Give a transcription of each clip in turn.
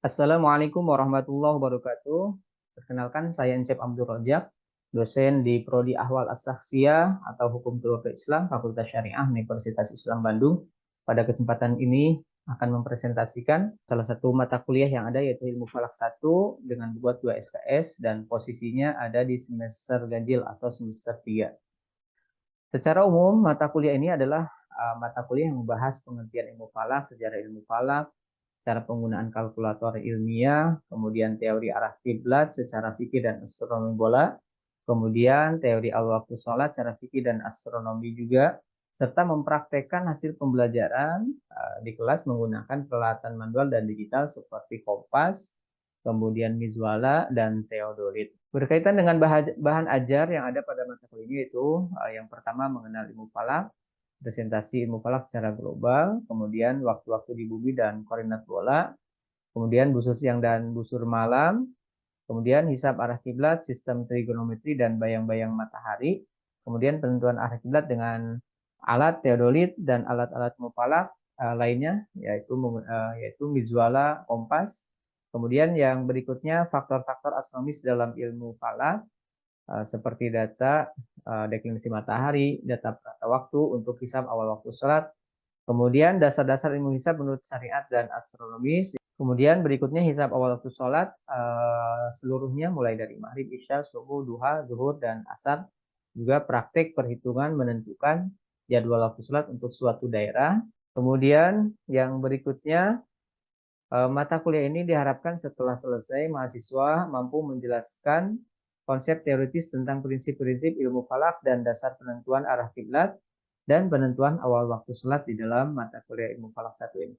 Assalamualaikum warahmatullahi wabarakatuh. Perkenalkan, saya Encep Abdul Rojak, dosen di Prodi Ahwal As-Saksiyah atau Hukum Keluarga Islam, Fakultas Syariah Universitas Islam Bandung. Pada kesempatan ini akan mempresentasikan salah satu mata kuliah yang ada, yaitu Ilmu Falak 1 dengan buat 2 SKS dan posisinya ada di semester ganjil atau semester 3. Secara umum, mata kuliah ini adalah mata kuliah yang membahas pengertian ilmu falak, sejarah ilmu falak, cara penggunaan kalkulator ilmiah, kemudian teori arah kiblat secara fikih dan astronomi bola, kemudian teori al-waktu sholat secara fikih dan astronomi juga, serta mempraktekkan hasil pembelajaran di kelas menggunakan peralatan manual dan digital seperti kompas, kemudian Mizwala, dan Theodolit. Berkaitan dengan bahan ajar yang ada pada mata kuliah ini, yaitu yang pertama mengenal ilmu falak, presentasi ilmu falak secara global, kemudian waktu-waktu di bumi dan koordinat bola, kemudian busur siang dan busur malam, kemudian hisab arah kiblat, sistem trigonometri dan bayang-bayang matahari, kemudian penentuan arah kiblat dengan alat teodolit dan alat-alat mufalak lainnya, yaitu Mizwala, kompas. Kemudian yang berikutnya faktor-faktor astronomis dalam ilmu falak, seperti data deklinasi matahari, data perata waktu untuk hisab awal waktu sholat, kemudian dasar-dasar ilmu hisab menurut syariat dan astronomis. Kemudian berikutnya hisab awal waktu sholat seluruhnya mulai dari maghrib, isya, subuh, duha, zuhur, dan asar. Juga praktek perhitungan menentukan jadwal waktu sholat untuk suatu daerah. Kemudian yang berikutnya, mata kuliah ini diharapkan setelah selesai mahasiswa mampu menjelaskan konsep teoritis tentang prinsip-prinsip ilmu falak dan dasar penentuan arah kiblat dan penentuan awal waktu sholat di dalam mata kuliah ilmu falak 1 ini.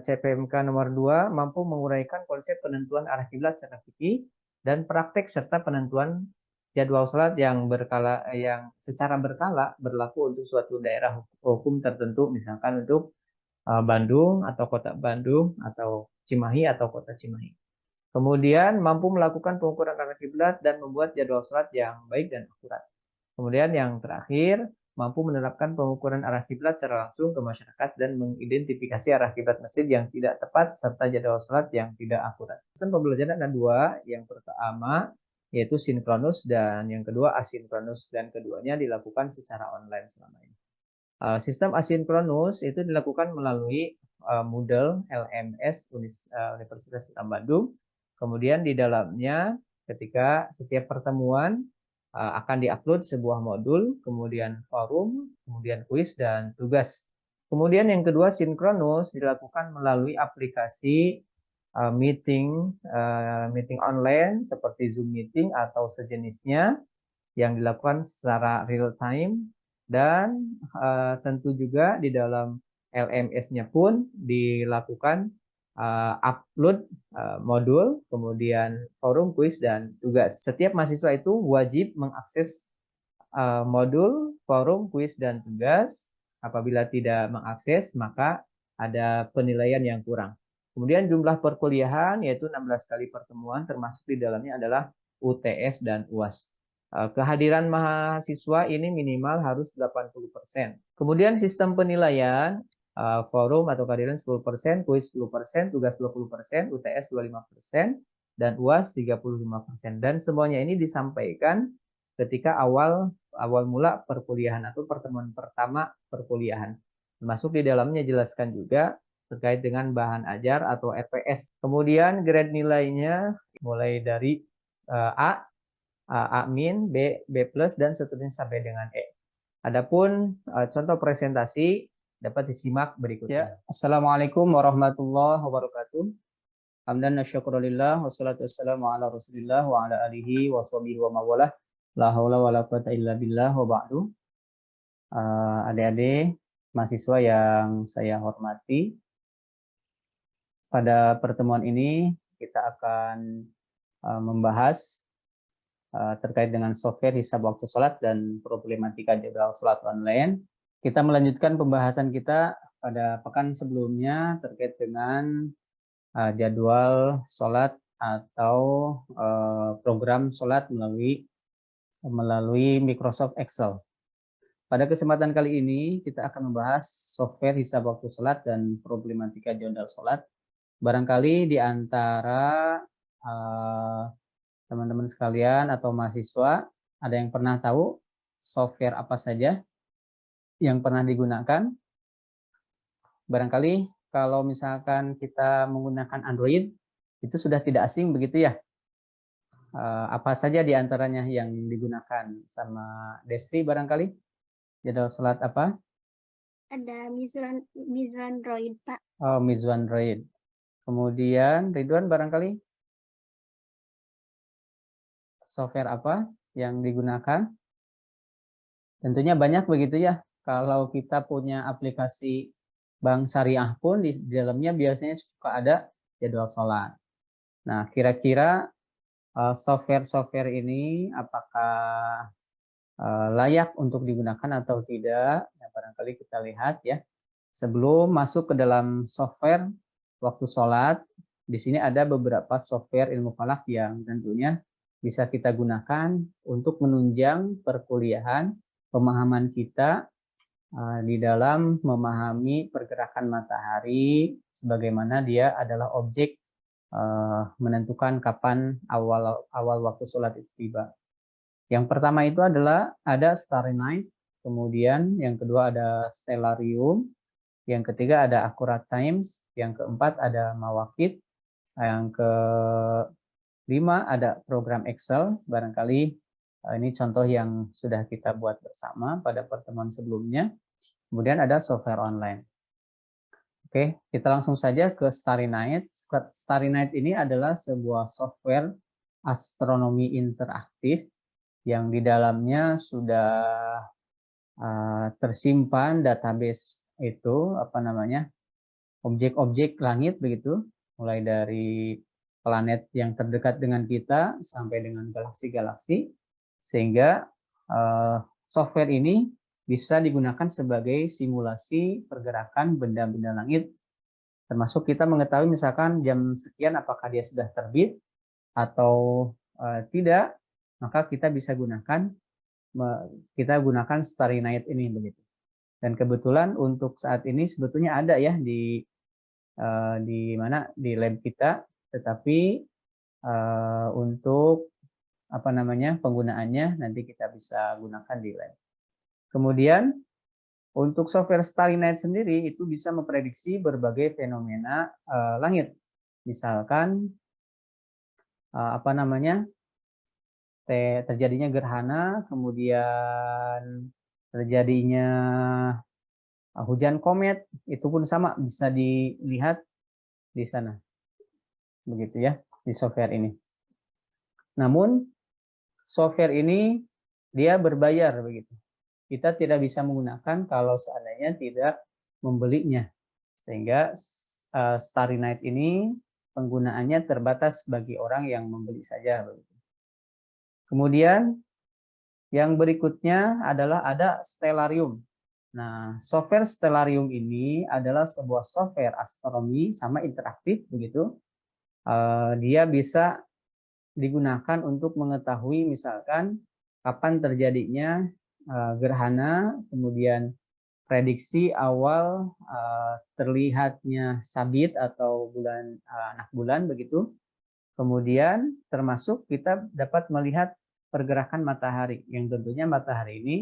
CPMK nomor 2 mampu menguraikan konsep penentuan arah kiblat secara fikih dan praktek serta penentuan jadwal sholat yang secara berkala berlaku untuk suatu daerah hukum tertentu, misalkan untuk Bandung atau kota Bandung atau Cimahi atau kota Cimahi. Kemudian mampu melakukan pengukuran arah kiblat dan membuat jadwal sholat yang baik dan akurat. Kemudian yang terakhir, mampu menerapkan pengukuran arah kiblat secara langsung ke masyarakat dan mengidentifikasi arah kiblat masjid yang tidak tepat serta jadwal sholat yang tidak akurat. Sistem pembelajaran ada dua, yang pertama yaitu sinkronus dan yang kedua asinkronus, dan keduanya dilakukan secara online selama ini. Sistem asinkronus itu dilakukan melalui Moodle LMS Universitas Islam Bandung. Kemudian di dalamnya ketika setiap pertemuan akan diupload sebuah modul, kemudian forum, kemudian kuis dan tugas. Kemudian yang kedua sinkronus dilakukan melalui aplikasi meeting online seperti Zoom meeting atau sejenisnya yang dilakukan secara real time, dan tentu juga di dalam LMS-nya pun dilakukan upload modul, kemudian forum, kuis, dan tugas. Setiap mahasiswa itu wajib mengakses modul, forum, kuis, dan tugas. Apabila tidak mengakses, maka ada penilaian yang kurang. Kemudian jumlah perkuliahan yaitu 16 kali pertemuan, termasuk di dalamnya adalah UTS dan UAS. Kehadiran mahasiswa ini minimal harus 80%. Kemudian sistem penilaian, forum atau kehadiran 10%, kuis 10%, tugas 20%, UTS 25%, dan UAS 35%. Dan semuanya ini disampaikan ketika awal mula perkuliahan atau pertemuan pertama perkuliahan. Termasuk di dalamnya jelaskan juga terkait dengan bahan ajar atau RPS. Kemudian grade nilainya mulai dari A, A min, B, B plus, dan seterusnya sampai dengan E. Adapun contoh presentasi dapat disimak berikutnya. Ya, Assalamualaikum warahmatullahi wabarakatuh. Hamdan nasyukurillah wassalatu wassalamu ala Rasulillah wa ala alihi wa sahbihi wa mawalah. La haula wa la quwata illa billah wa ba'du. Adik-adik mahasiswa yang saya hormati, pada pertemuan ini kita akan membahas terkait dengan software hisab waktu sholat dan problematika jadwal sholat online. Kita melanjutkan pembahasan kita pada pekan sebelumnya terkait dengan jadwal sholat atau program sholat melalui Microsoft Excel. Pada kesempatan kali ini kita akan membahas software hisab waktu sholat dan problematika jadwal sholat Barangkali di antara teman-teman sekalian atau mahasiswa ada yang pernah tahu software apa saja yang pernah digunakan? Barangkali kalau misalkan kita menggunakan Android, itu sudah tidak asing begitu ya. Apa saja di antaranya yang digunakan sama Destri barangkali? Jadwal sholat apa? Ada Mizran Droid, Pak. Oh, Mizwan Droid. Kemudian Ridwan barangkali software apa yang digunakan? Tentunya banyak begitu ya. Kalau kita punya aplikasi bank syariah pun di dalamnya biasanya suka ada jadwal sholat. Nah, kira-kira software-software ini apakah layak untuk digunakan atau tidak? Ya, barangkali kita lihat ya. Sebelum masuk ke dalam software waktu sholat, di sini ada beberapa software ilmu falak yang tentunya bisa kita gunakan untuk menunjang perkuliahan pemahaman kita di dalam memahami pergerakan matahari sebagaimana dia adalah objek menentukan kapan awal waktu sholat itu tiba. Yang pertama itu adalah ada Starry Night, kemudian yang kedua ada Stellarium, yang ketiga ada Accurate Times, yang keempat ada Mawaqit, yang kelima ada program Excel. Barangkali ini contoh yang sudah kita buat bersama pada pertemuan sebelumnya. Kemudian ada software online. Oke, kita langsung saja ke Starry Night. Starry Night ini adalah sebuah software astronomi interaktif yang di dalamnya sudah tersimpan database itu objek-objek langit begitu, mulai dari planet yang terdekat dengan kita sampai dengan galaksi-galaksi, sehingga software ini bisa digunakan sebagai simulasi pergerakan benda-benda langit, termasuk kita mengetahui misalkan jam sekian apakah dia sudah terbit atau tidak, maka kita bisa gunakan Starry Night ini begitu. Dan kebetulan untuk saat ini sebetulnya ada ya di lab kita, tetapi untuk penggunaannya nanti kita bisa gunakan di lab. Kemudian untuk software Starry Night sendiri itu bisa memprediksi berbagai fenomena langit. Misalkan terjadinya gerhana, kemudian terjadinya hujan komet, itu pun sama bisa dilihat di sana. Begitu ya, di software ini. Namun software ini dia berbayar begitu. Kita tidak bisa menggunakan kalau seandainya tidak membelinya. Sehingga Starry Night ini penggunaannya terbatas bagi orang yang membeli saja begitu. Kemudian yang berikutnya adalah ada Stellarium. Nah, software Stellarium ini adalah sebuah software astronomi sama interaktif begitu. Dia bisa digunakan untuk mengetahui misalkan kapan terjadinya gerhana, kemudian prediksi awal terlihatnya sabit atau bulan anak bulan begitu. Kemudian termasuk kita dapat melihat pergerakan matahari, yang tentunya matahari ini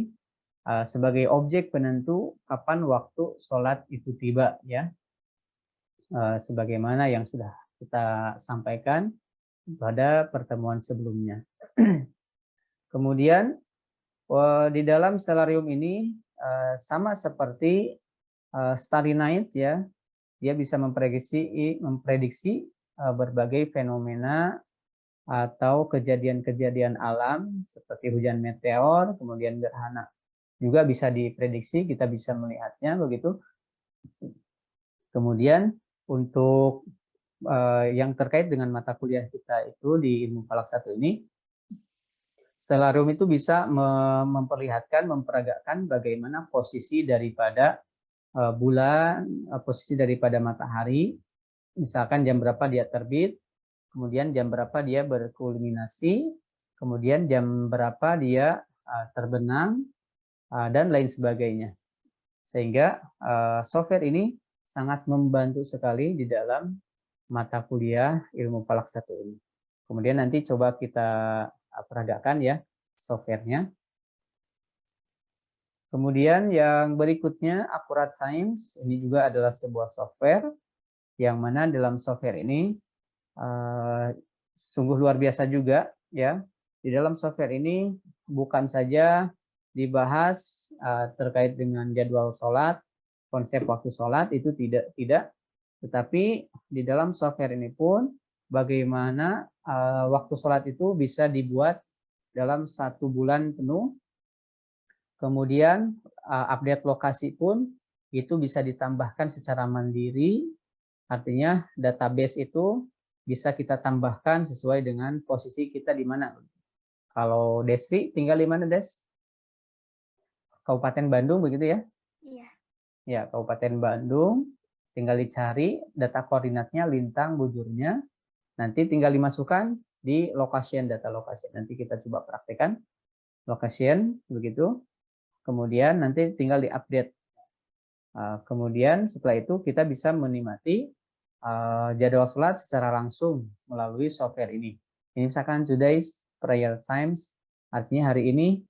sebagai objek penentu kapan waktu sholat itu tiba ya, sebagaimana yang sudah kita sampaikan pada pertemuan sebelumnya. Kemudian di dalam Stellarium ini sama seperti Starry Night ya, dia bisa memprediksi berbagai fenomena atau kejadian-kejadian alam seperti hujan meteor, kemudian gerhana juga bisa diprediksi, kita bisa melihatnya begitu. Kemudian untuk yang terkait dengan mata kuliah kita itu di ilmu falak 1 ini, Stellarium itu bisa memperagakan bagaimana posisi daripada bulan, posisi daripada matahari, misalkan jam berapa dia terbit, kemudian jam berapa dia berkulminasi, kemudian jam berapa dia terbenam, dan lain sebagainya. Sehingga software ini sangat membantu sekali di dalam mata kuliah ilmu falak 1 ini. Kemudian nanti coba kita peragakan ya softwarenya. Kemudian yang berikutnya Accurate Times, ini juga adalah sebuah software yang mana dalam software ini sungguh luar biasa juga ya. Di dalam software ini bukan saja dibahas terkait dengan jadwal sholat, konsep waktu sholat itu tidak, tetapi di dalam software ini pun bagaimana waktu sholat itu bisa dibuat dalam 1 bulan penuh. Kemudian update lokasi pun itu bisa ditambahkan secara mandiri, artinya database itu bisa kita tambahkan sesuai dengan posisi kita di mana. Kalau Desri tinggal di mana, Des? Kabupaten Bandung begitu ya? Iya. Ya, Kabupaten Bandung, tinggal dicari data koordinatnya, lintang, bujurnya, nanti tinggal dimasukkan di location, data location. Nanti kita coba praktekkan location begitu. Kemudian nanti tinggal diupdate. Kemudian setelah itu kita bisa menikmati jadwal sholat secara langsung melalui software ini. Ini misalkan today's prayer times, artinya hari ini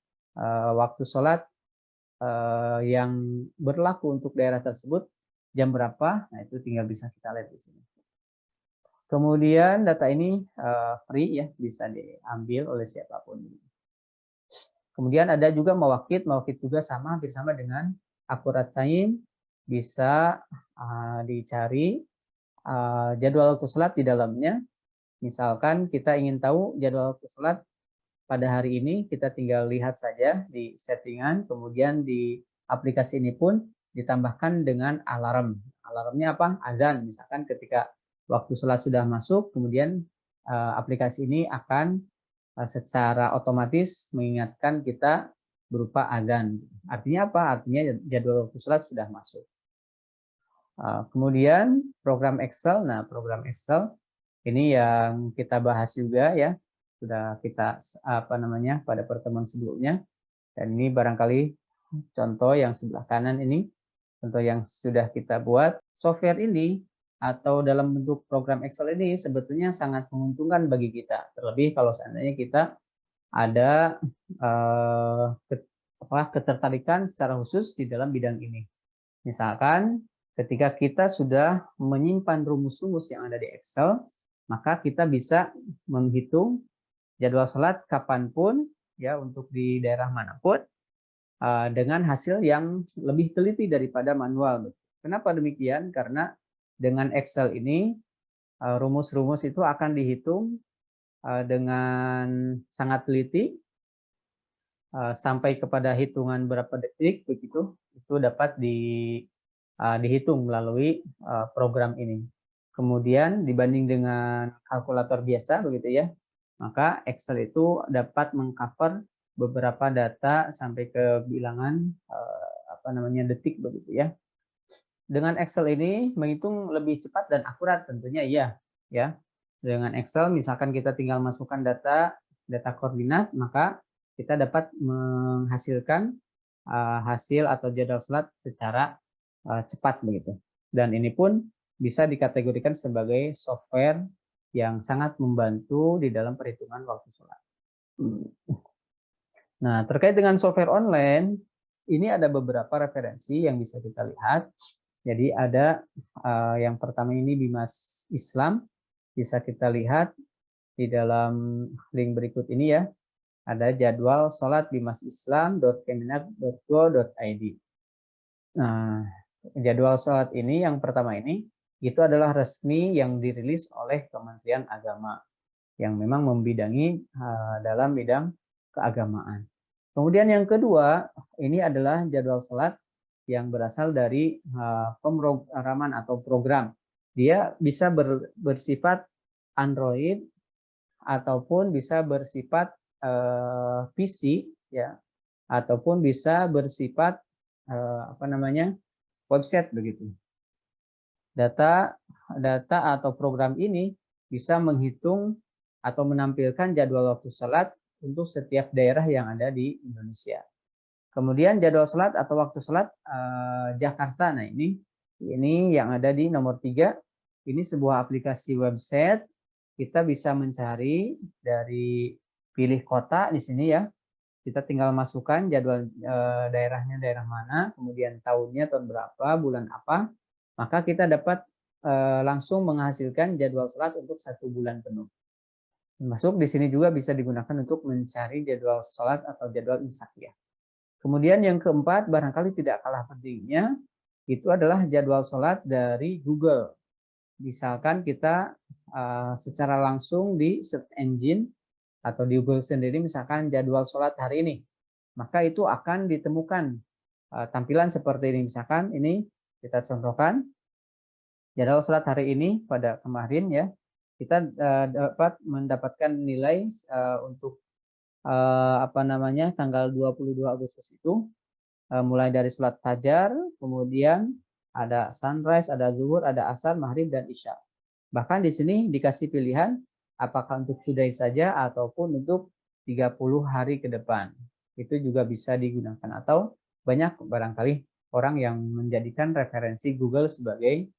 waktu sholat yang berlaku untuk daerah tersebut jam berapa. Nah itu tinggal bisa kita lihat di sini. Kemudian data ini free ya, bisa diambil oleh siapapun. Kemudian ada juga mawakit juga hampir sama dengan Accurate Time, bisa dicari jadwal waktu sholat di dalamnya. Misalkan kita ingin tahu jadwal waktu sholat pada hari ini, kita tinggal lihat saja di settingan, kemudian di aplikasi ini pun ditambahkan dengan alarm. Alarmnya apa? Azan. Misalkan ketika waktu sholat sudah masuk, kemudian aplikasi ini akan secara otomatis mengingatkan kita berupa azan. Artinya apa? Artinya jadwal waktu sholat sudah masuk. Kemudian program Excel. Nah, program Excel ini yang kita bahas juga ya. Sudah kita pada pertemuan sebelumnya. Dan ini barangkali contoh yang sebelah kanan ini, contoh yang sudah kita buat. Software ini atau dalam bentuk program Excel ini sebetulnya sangat menguntungkan bagi kita. Terlebih kalau seandainya kita ada ketertarikan secara khusus di dalam bidang ini. Misalkan ketika kita sudah menyimpan rumus-rumus yang ada di Excel, maka kita bisa menghitung jadwal sholat kapanpun ya untuk di daerah manapun dengan hasil yang lebih teliti daripada manual. Kenapa demikian? Karena dengan Excel ini rumus-rumus itu akan dihitung dengan sangat teliti sampai kepada hitungan berapa detik begitu, itu dapat dihitung melalui program ini. Kemudian dibanding dengan kalkulator biasa begitu ya, maka Excel itu dapat mengcover beberapa data sampai ke bilangan detik begitu ya. Dengan Excel ini menghitung lebih cepat dan akurat tentunya iya ya. Dengan Excel misalkan kita tinggal masukkan data koordinat, maka kita dapat menghasilkan hasil atau jadwal sholat secara cepat begitu. Dan ini pun bisa dikategorikan sebagai software yang sangat membantu di dalam perhitungan waktu sholat. Nah, terkait dengan software online, ini ada beberapa referensi yang bisa kita lihat. Jadi ada yang pertama ini Bimas Islam, bisa kita lihat di dalam link berikut ini ya. Ada jadwal sholat bimasislam.kemenak.go.id. Nah, jadwal sholat ini yang pertama ini itu adalah resmi yang dirilis oleh Kementerian Agama yang memang membidangi dalam bidang keagamaan. Kemudian yang kedua ini adalah jadwal sholat yang berasal dari pemrograman atau program. Dia bisa bersifat Android ataupun bisa bersifat PC ya, ataupun bisa bersifat website begitu. Data atau program ini bisa menghitung atau menampilkan jadwal waktu sholat untuk setiap daerah yang ada di Indonesia. Kemudian jadwal sholat atau waktu sholat Jakarta. Nah ini yang ada di nomor 3 ini sebuah aplikasi website. Kita bisa mencari dari pilih kota di sini ya. Kita tinggal masukkan jadwal daerahnya daerah mana, kemudian tahunnya tahun berapa, bulan apa, maka kita dapat langsung menghasilkan jadwal sholat untuk 1 bulan penuh. Termasuk di sini juga bisa digunakan untuk mencari jadwal sholat atau jadwal imsak ya. Kemudian yang keempat, barangkali tidak kalah pentingnya, itu adalah jadwal sholat dari Google. Misalkan kita secara langsung di search engine atau di Google sendiri, misalkan jadwal sholat hari ini, maka itu akan ditemukan tampilan seperti ini. Misalkan ini kita contohkan jadwal sholat hari ini pada kemarin ya, kita dapat mendapatkan nilai untuk tanggal 22 Agustus itu mulai dari sholat fajar, kemudian ada sunrise, ada zuhur, ada asar, maghrib, dan isya. Bahkan di sini dikasih pilihan apakah untuk today saja ataupun untuk 30 hari ke depan. Itu juga bisa digunakan, atau banyak barangkali orang yang menjadikan referensi Google sebagai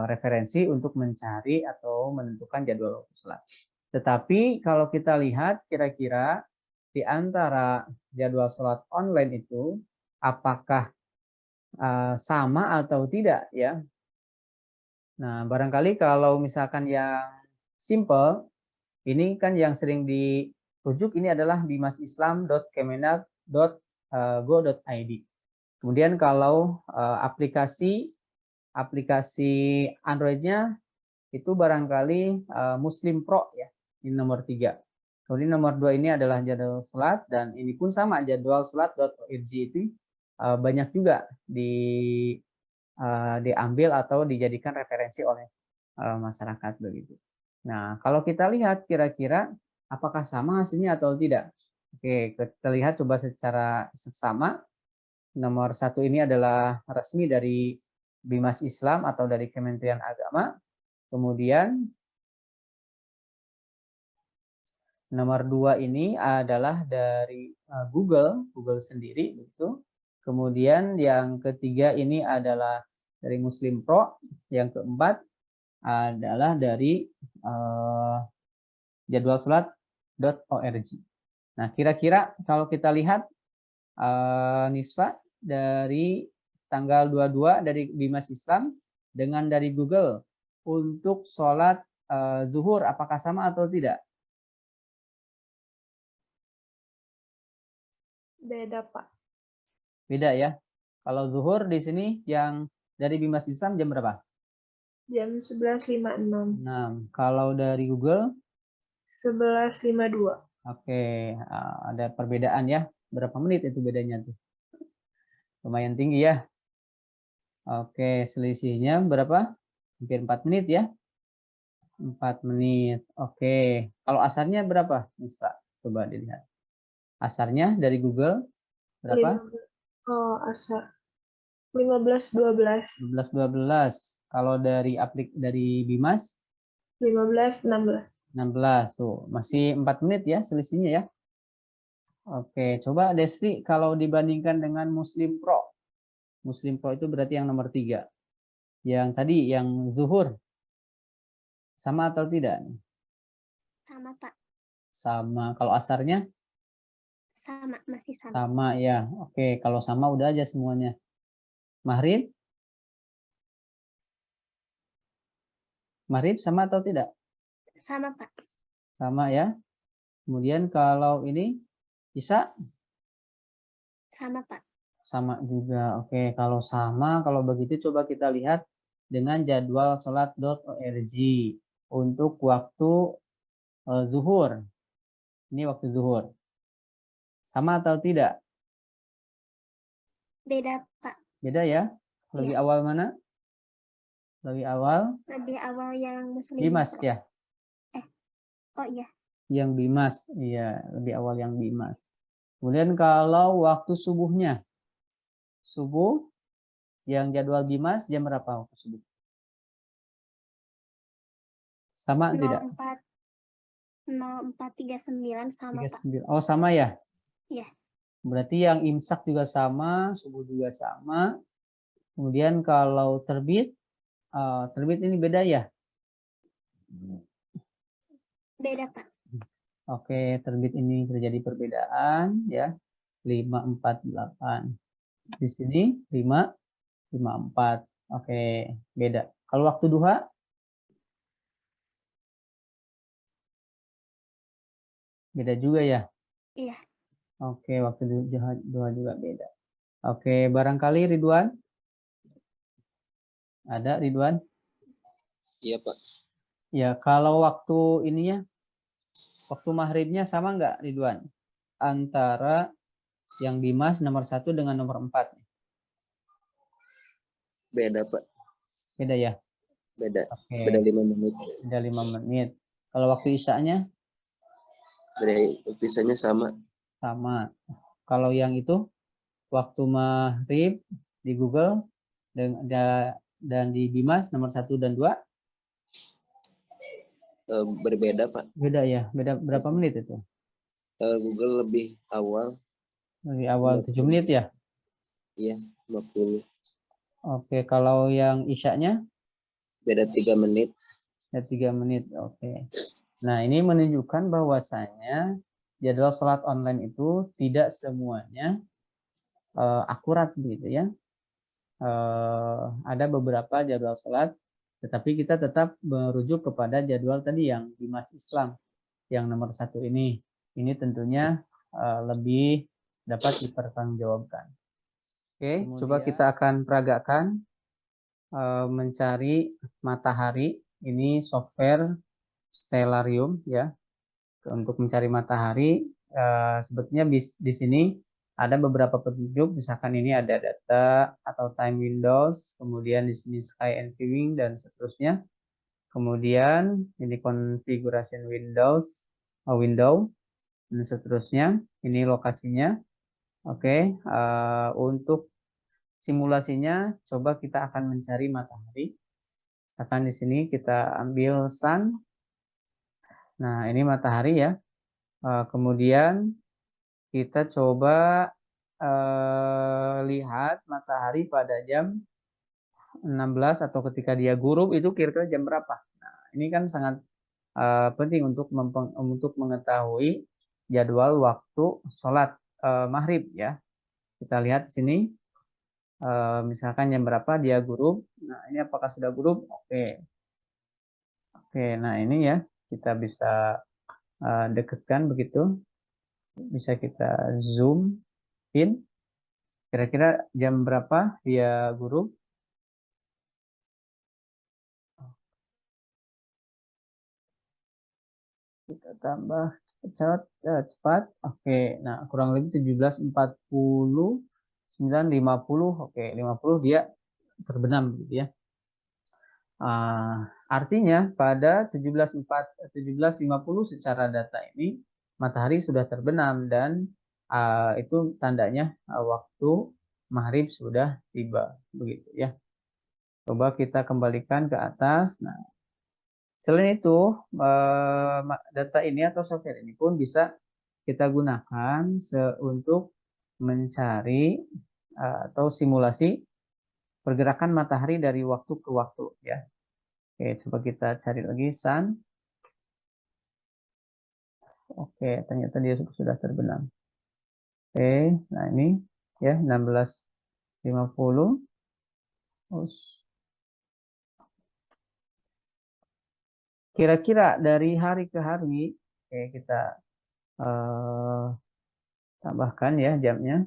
referensi untuk mencari atau menentukan jadwal sholat. Tetapi kalau kita lihat kira-kira di antara jadwal sholat online itu apakah sama atau tidak ya. Nah, barangkali kalau misalkan yang simple, ini kan yang sering dirujuk ini adalah bimasislam.kemenak.go.id. Kemudian kalau aplikasi Android-nya itu barangkali Muslim Pro ya, ini nomor 3. Kemudian nomor 2 ini adalah jadwal sholat, dan ini pun sama, jadwal sholat.org itu banyak juga diambil atau dijadikan referensi oleh masyarakat begitu. Nah, kalau kita lihat kira-kira apakah sama hasilnya atau tidak. Oke, kita lihat coba secara seksama. Nomor 1 ini adalah resmi dari Bimas Islam atau dari Kementerian Agama. Kemudian nomor 2 ini adalah dari Google sendiri gitu. Kemudian yang ketiga ini adalah dari Muslim Pro. Yang keempat adalah dari jadwalsholat.org. Nah, kira-kira kalau kita lihat Nisfa dari tanggal 22 dari Bimas Islam dengan dari Google untuk sholat zuhur, apakah sama atau tidak? Beda, Pak. Beda ya. Kalau zuhur di sini yang dari Bimas Islam jam berapa? Jam 11.56. Nah, kalau dari Google? 11.52. Oke, ada perbedaan ya. Berapa menit itu bedanya tuh? Lumayan tinggi ya. Oke, selisihnya berapa? Hampir 4 menit ya. 4 menit. Oke. Kalau asarnya berapa, Pak? Coba dilihat. Asarnya dari Google berapa? Asar. 15.12. 15.12. Kalau dari Bimas? 15.16. 16. Tuh, masih 4 menit ya selisihnya ya. Oke, coba Desri kalau dibandingkan dengan Muslim Pro. Muslim Pro itu berarti yang nomor 3. Yang tadi, yang zuhur. Sama atau tidak? Sama, Pak. Sama. Kalau asarnya? Sama, masih sama. Sama ya. Oke, kalau sama udah aja semuanya. Maghrib? Maghrib sama atau tidak? Sama, Pak. Sama ya. Kemudian kalau ini Isya? Sama, Pak. Sama juga. Oke, kalau sama, kalau begitu coba kita lihat dengan jadwal sholat.org untuk waktu zuhur. Ini waktu zuhur. Sama atau tidak? Beda, Pak. Beda ya? Lebih Iya. awal mana? Lebih awal? Lebih awal yang Muslim Bimas Pro. ya? Oh iya. Yang Bimas. Iya, lebih awal yang Bimas. Kemudian kalau waktu subuhnya? Subuh yang jadwal Bimas jam berapa waktu subuh? Sama tidak? 04.39 sama, 39. Pak. Oh, sama ya? Iya. Berarti yang imsak juga sama, subuh juga sama. Kemudian kalau terbit Terbit ini beda ya? Beda, Pak. Oke, terbit ini terjadi perbedaan ya. 548. Di sini 554. Oke, beda. Kalau waktu duha? Beda juga ya? Iya. Oke, waktu duha juga beda. Oke, barangkali Ridwan? Ada Ridwan? Iya, Pak. Ya, kalau waktu ininya, waktu maghribnya sama nggak Ridwan? Antara yang Dimas nomor 1 dengan nomor 4. Beda, Pak. Beda ya? Beda. Oke, Beda 5 menit. beda 5 menit. Kalau waktu isya-nya? Beda tulisannya sama. Sama. Kalau yang itu, waktu maghrib di Google dan di Dimas nomor 1 dan 2? Berbeda, Pak. Beda ya? Beda berapa menit itu? Google lebih awal. Lebih awal 7 menit ya? Iya, 50. Oke, kalau yang isya-nya? Beda 3 menit. Ya, 3 menit. Oke. Nah, ini menunjukkan bahwasanya jadwal sholat online itu tidak semuanya akurat gitu ya. Ada beberapa jadwal sholat, tetapi kita tetap merujuk kepada jadwal tadi yang Dimas Islam yang nomor 1 ini. Ini tentunya lebih dapat dipertanggungjawabkan. Oke, coba kita akan peragakan mencari matahari. Ini software Stellarium ya. Untuk mencari matahari, sebetulnya di sini ada beberapa petunjuk, misalkan ini ada data atau time windows, kemudian di sini sky and viewing dan seterusnya. Kemudian ini configuration window dan seterusnya. Ini lokasinya. Oke, untuk simulasinya coba kita akan mencari matahari. Akan di sini kita ambil sun. Nah, ini matahari ya. Kemudian kita coba lihat matahari pada jam 16 atau ketika dia gurub itu kira-kira jam berapa. Nah, ini kan sangat penting untuk mengetahui jadwal waktu sholat maghrib ya. Kita lihat di sini, misalkan jam berapa dia gurub. Nah, ini apakah sudah gurub? Oke. Oke, nah ini ya kita bisa dekatkan begitu. Bisa kita zoom in. Kira-kira jam berapa dia guru? Kita tambah cepat. Oke, nah kurang lebih 17.40, 9.50. Oke, 50 dia terbenam gitu ya. Artinya pada 17.50 secara data ini matahari sudah terbenam dan itu tandanya waktu maghrib sudah tiba begitu ya. Coba kita kembalikan ke atas. Nah, selain itu data ini atau software ini pun bisa kita gunakan untuk mencari atau simulasi pergerakan matahari dari waktu ke waktu ya. Oke, coba kita cari lagi sun. Oke, ternyata dia sudah terbenam. Oke, nah ini ya 16.50. Kira-kira dari hari ke hari, oke, kita tambahkan ya jamnya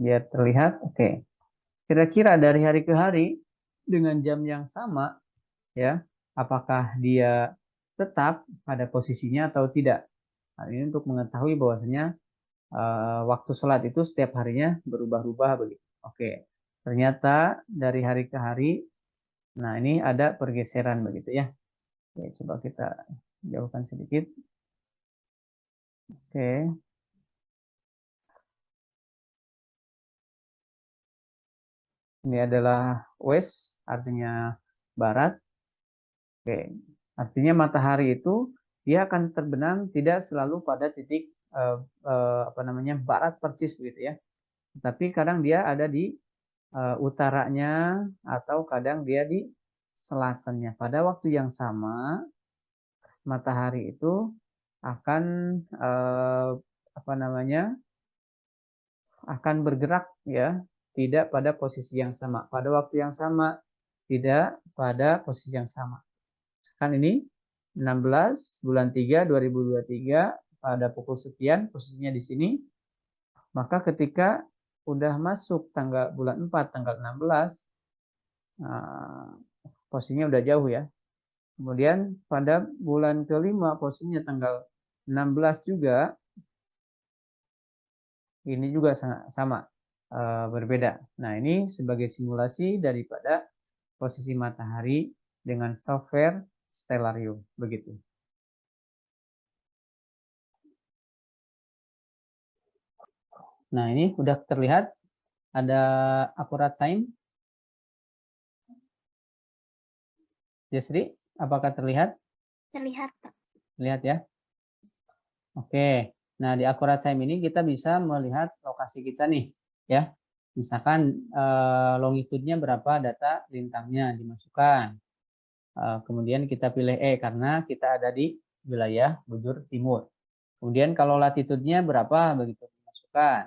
biar terlihat. Oke, kira-kira dari hari ke hari dengan jam yang sama ya, apakah dia tetap pada posisinya atau tidak. Nah, ini untuk mengetahui bahwasanya waktu sholat itu setiap harinya berubah-ubah begitu. Oke, ternyata dari hari ke hari, nah ini ada pergeseran begitu ya. Oke, coba kita jauhkan sedikit. Oke. Ini adalah west, artinya barat. Oke, artinya matahari itu dia akan terbenam tidak selalu pada titik barat percis gitu ya. Tapi kadang dia ada di utaranya atau kadang dia di selatannya. Pada waktu yang sama, matahari itu akan akan bergerak ya, tidak pada posisi yang sama, pada waktu yang sama, tidak pada posisi yang sama. Kan ini 16 bulan 3 2023 pada pukul sekian posisinya di sini. Maka ketika udah masuk bulan 4 tanggal 16, posisinya udah jauh ya. Kemudian pada bulan kelima posisinya tanggal 16 juga, ini juga sama, berbeda. Nah, ini sebagai simulasi daripada posisi matahari dengan software Stellarium, begitu. Nah, ini udah terlihat ada akurat time. Jasri, apakah terlihat? Terlihat, Pak. Lihat ya. Oke. Nah, di akurat time ini kita bisa melihat lokasi kita nih, ya. Misalkan longitudenya berapa, data lintangnya dimasukkan. Kemudian kita pilih E karena kita ada di wilayah bujur timur. Kemudian kalau latitudenya berapa, begitu dimasukkan.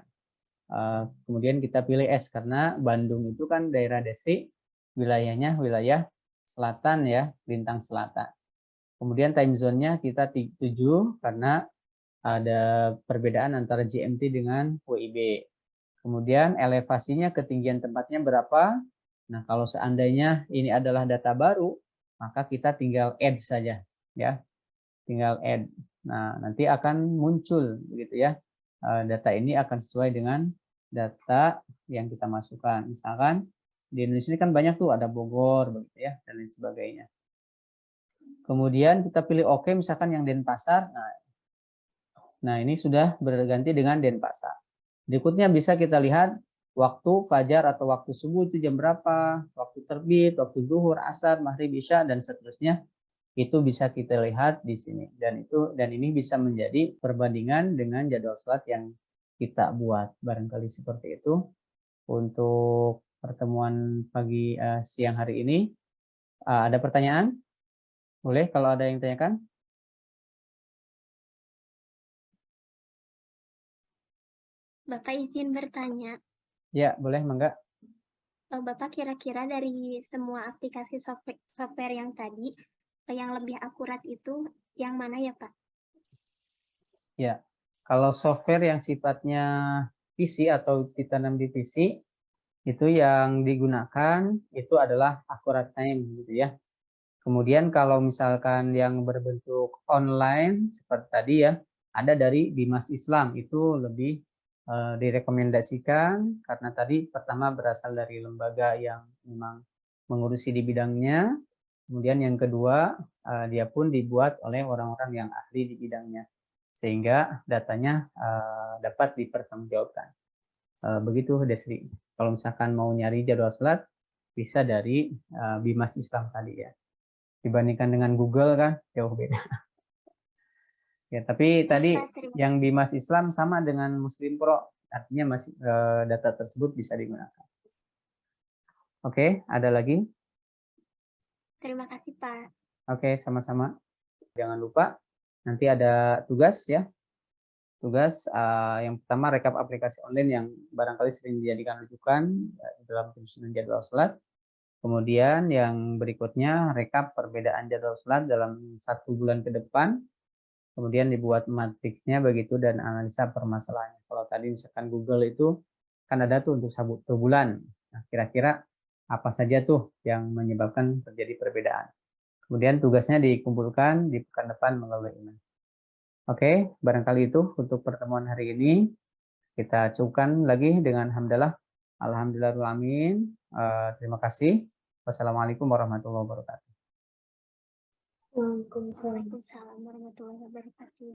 Kemudian kita pilih S karena Bandung itu kan daerah Desi, wilayahnya wilayah selatan ya, lintang selatan. Kemudian time zone-nya kita 7 karena ada perbedaan antara GMT dengan WIB. Kemudian elevasinya, ketinggian tempatnya berapa. Nah, kalau seandainya ini adalah data baru, maka kita tinggal add saja ya. Tinggal add. Nah, nanti akan muncul begitu ya. Data ini akan sesuai dengan data yang kita masukkan. Misalkan di Indonesia ini kan banyak tuh, ada Bogor begitu ya, dan lain sebagainya. Kemudian kita pilih OK, misalkan yang Denpasar. Nah, ini sudah berganti dengan Denpasar. Berikutnya bisa kita lihat waktu fajar atau waktu subuh itu jam berapa, waktu terbit, waktu zuhur, asar, maghrib, isya, dan seterusnya. Itu bisa kita lihat di sini. Dan ini bisa menjadi perbandingan dengan jadwal sholat yang kita buat. Barangkali seperti itu untuk pertemuan siang hari ini. Ada pertanyaan? Boleh kalau ada yang tanyakan? Bapak izin bertanya. Ya, boleh, Mangga. Bapak kira-kira dari semua aplikasi software yang tadi, yang lebih akurat itu yang mana ya, Pak? Ya, kalau software yang sifatnya PC atau ditanam di PC, itu yang digunakan itu adalah akurat time gitu ya. Kemudian kalau misalkan yang berbentuk online seperti tadi ya, ada dari Bimas Islam, itu lebih direkomendasikan karena tadi pertama berasal dari lembaga yang memang mengurusi di bidangnya. Kemudian yang kedua, dia pun dibuat oleh orang-orang yang ahli di bidangnya, sehingga datanya dapat dipertanggungjawabkan. Begitu Desri. Kalau misalkan mau nyari jadwal sholat, bisa dari Bimas Islam tadi ya. Dibandingkan dengan Google kan jauh beda. Ya, tapi tadi yang Bimas Islam sama dengan Muslim Pro, artinya masih data tersebut bisa digunakan. Oke, ada lagi? Terima kasih, Pak. Oke, sama-sama. Jangan lupa nanti ada tugas ya. Tugas yang pertama rekap aplikasi online yang barangkali sering dijadikan rujukan dalam penyusunan jadwal sholat. Kemudian yang berikutnya rekap perbedaan jadwal sholat dalam 1 bulan ke depan. Kemudian dibuat matrixnya begitu dan analisa permasalahannya. Kalau tadi misalkan Google itu kan ada tuh untuk 1 bulan. Nah, kira-kira apa saja tuh yang menyebabkan terjadi perbedaan. Kemudian tugasnya dikumpulkan di pekan depan melalui email. Oke, barangkali itu untuk pertemuan hari ini. Kita cukupkan lagi dengan hamdalah. Alhamdulillahirrahmanirrahim. Terima kasih. Wassalamualaikum warahmatullahi wabarakatuh. Waalaikumsalam. Waalaikumsalam warahmatullahi wabarakatuh.